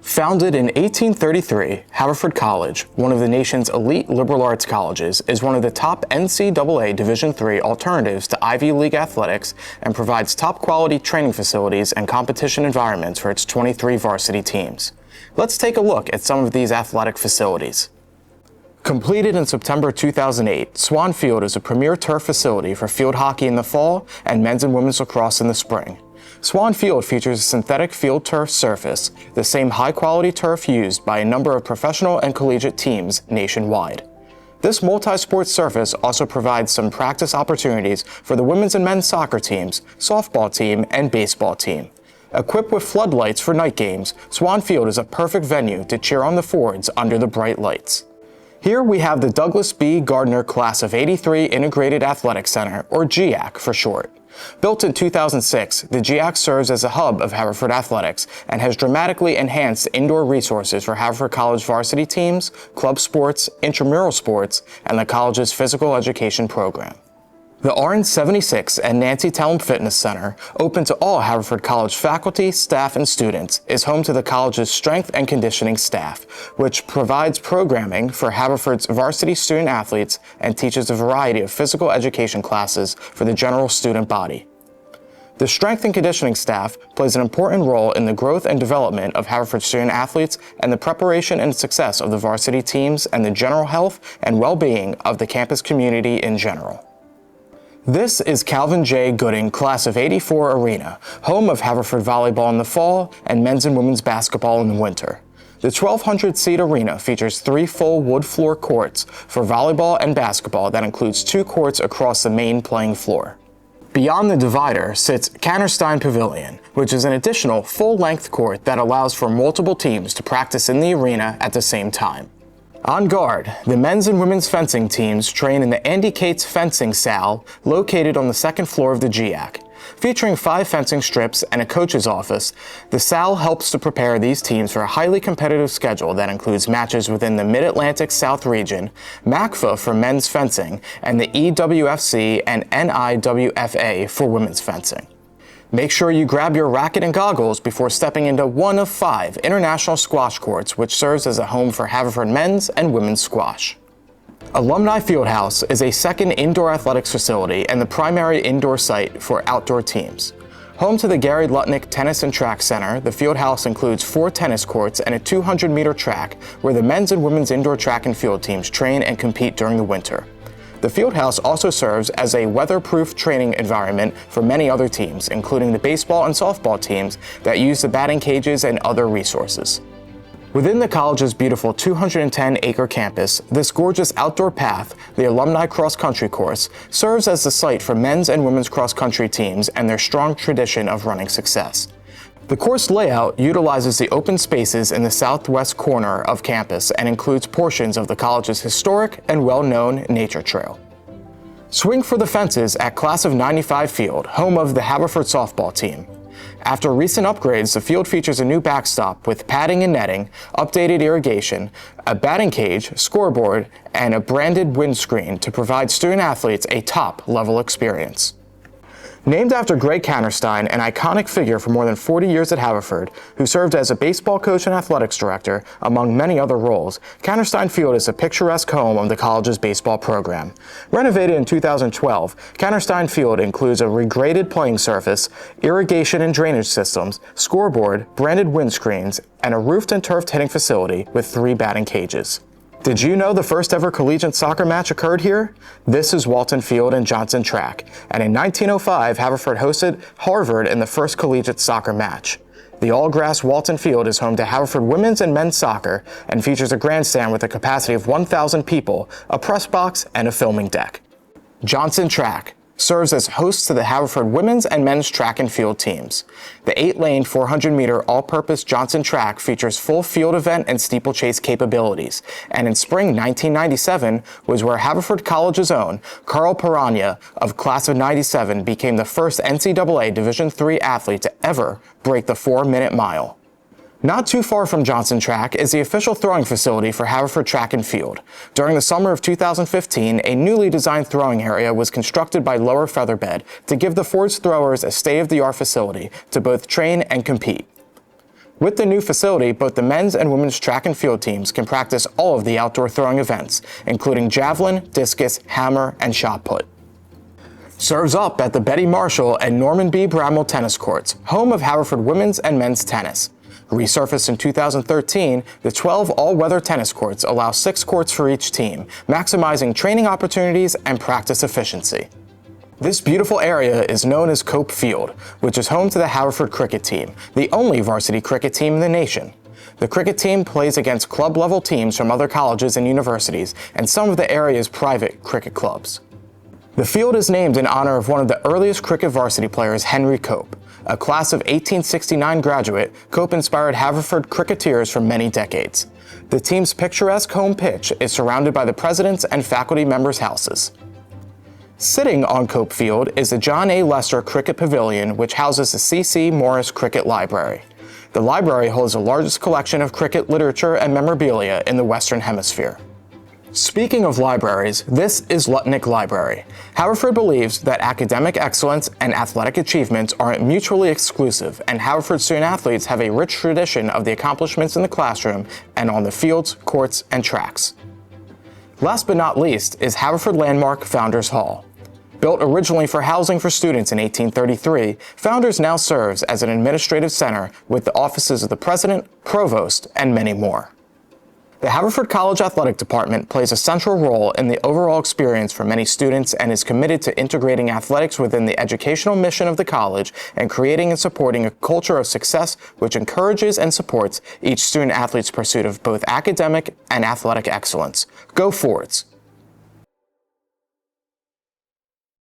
Founded in 1833, Haverford College, one of the nation's elite liberal arts colleges, is one of the top NCAA Division III alternatives to Ivy League athletics and provides top-quality training facilities and competition environments for its 23 varsity teams. Let's take a look at some of these athletic facilities. Completed in September 2008, Swan Field is a premier turf facility for field hockey in the fall and men's and women's lacrosse in the spring. Swan Field features a synthetic field turf surface, the same high-quality turf used by a number of professional and collegiate teams nationwide. This multi-sport surface also provides some practice opportunities for the women's and men's soccer teams, softball team, and baseball team. Equipped with floodlights for night games, Swan Field is a perfect venue to cheer on the Fords under the bright lights. Here we have the Douglas B. Gardner Class of '83 Integrated Athletic Center, or GIAC for short. Built in 2006, the GIAC serves as a hub of Haverford athletics and has dramatically enhanced indoor resources for Haverford College varsity teams, club sports, intramural sports, and the college's physical education program. The Orange 76 and Nancy Tellem Fitness Center, open to all Haverford College faculty, staff, and students, is home to the college's strength and conditioning staff, which provides programming for Haverford's varsity student athletes and teaches a variety of physical education classes for the general student body. The strength and conditioning staff plays an important role in the growth and development of Haverford student athletes and the preparation and success of the varsity teams and the general health and well-being of the campus community in general. This is Calvin J. Gooding Class of '84 Arena, home of Haverford volleyball in the fall and men's and women's basketball in the winter. The 1,200-seat arena features 3 full wood floor courts for volleyball and basketball that includes 2 courts across the main playing floor. Beyond the divider sits Cannerstein Pavilion, which is an additional full-length court that allows for multiple teams to practice in the arena at the same time. On guard, the men's and women's fencing teams train in the Andy Cates Fencing Sal, located on the second floor of the GIAC. Featuring 5 fencing strips and a coach's office, the Sal helps to prepare these teams for a highly competitive schedule that includes matches within the Mid-Atlantic South region, MACFA for men's fencing, and the EWFC and NIWFA for women's fencing. Make sure you grab your racket and goggles before stepping into one of 5 international squash courts, which serves as a home for Haverford men's and women's squash. Alumni Fieldhouse is a second indoor athletics facility and the primary indoor site for outdoor teams. Home to the Gary Lutnick Tennis and Track Center, the Fieldhouse includes 4 tennis courts and a 200-meter track where the men's and women's indoor track and field teams train and compete during the winter. The Fieldhouse also serves as a weatherproof training environment for many other teams, including the baseball and softball teams that use the batting cages and other resources. Within the college's beautiful 210-acre campus, this gorgeous outdoor path, the Alumni Cross Country course, serves as the site for men's and women's cross-country teams and their strong tradition of running success. The course layout utilizes the open spaces in the southwest corner of campus and includes portions of the college's historic and well-known nature trail. Swing for the fences at Class of '95 Field, home of the Haverford softball team. After recent upgrades, the field features a new backstop with padding and netting, updated irrigation, a batting cage, scoreboard, and a branded windscreen to provide student athletes a top-level experience. Named after Greg Cannerstein, an iconic figure for more than 40 years at Haverford, who served as a baseball coach and athletics director, among many other roles, Cannerstein Field is a picturesque home of the college's baseball program. Renovated in 2012, Cannerstein Field includes a regraded playing surface, irrigation and drainage systems, scoreboard, branded windscreens, and a roofed and turfed hitting facility with 3 batting cages. Did you know the first ever collegiate soccer match occurred here? This is Walton Field and Johnson Track, and in 1905, Haverford hosted Harvard in the first collegiate soccer match. The all-grass Walton Field is home to Haverford women's and men's soccer and features a grandstand with a capacity of 1,000 people, a press box, and a filming deck. Johnson Track serves as host to the Haverford women's and men's track and field teams. The 8-lane 400-meter all-purpose Johnson Track features full field event and steeplechase capabilities, and in spring 1997 was where Haverford College's own Carl Piranha of Class of '97 became the first NCAA Division III athlete to ever break the 4-minute mile. Not too far from Johnson Track is the official throwing facility for Haverford Track and Field. During the summer of 2015, a newly designed throwing area was constructed by Lower Featherbed to give the Fords throwers a state-of-the-art facility to both train and compete. With the new facility, both the men's and women's track and field teams can practice all of the outdoor throwing events, including javelin, discus, hammer, and shot put. Serves up at the Betty Marshall and Norman B. Bramwell tennis courts, home of Haverford women's and men's tennis. Resurfaced in 2013, the 12 all-weather tennis courts allow 6 courts for each team, maximizing training opportunities and practice efficiency. This beautiful area is known as Cope Field, which is home to the Haverford cricket team, the only varsity cricket team in the nation. The cricket team plays against club-level teams from other colleges and universities, and some of the area's private cricket clubs. The field is named in honor of one of the earliest cricket varsity players, Henry Cope. A class of 1869 graduate, Cope inspired Haverford cricketers for many decades. The team's picturesque home pitch is surrounded by the president's and faculty members' houses. Sitting on Cope Field is the John A. Lester Cricket Pavilion, which houses the C.C. Morris Cricket Library. The library holds the largest collection of cricket literature and memorabilia in the Western Hemisphere. Speaking of libraries, this is Lutnick Library. Haverford believes that academic excellence and athletic achievements aren't mutually exclusive, and Haverford student-athletes have a rich tradition of the accomplishments in the classroom and on the fields, courts, and tracks. Last but not least is Haverford Landmark Founders Hall. Built originally for housing for students in 1833, Founders now serves as an administrative center with the offices of the president, provost, and many more. The Haverford College Athletic Department plays a central role in the overall experience for many students and is committed to integrating athletics within the educational mission of the college and creating and supporting a culture of success which encourages and supports each student-athlete's pursuit of both academic and athletic excellence. Go Forwards!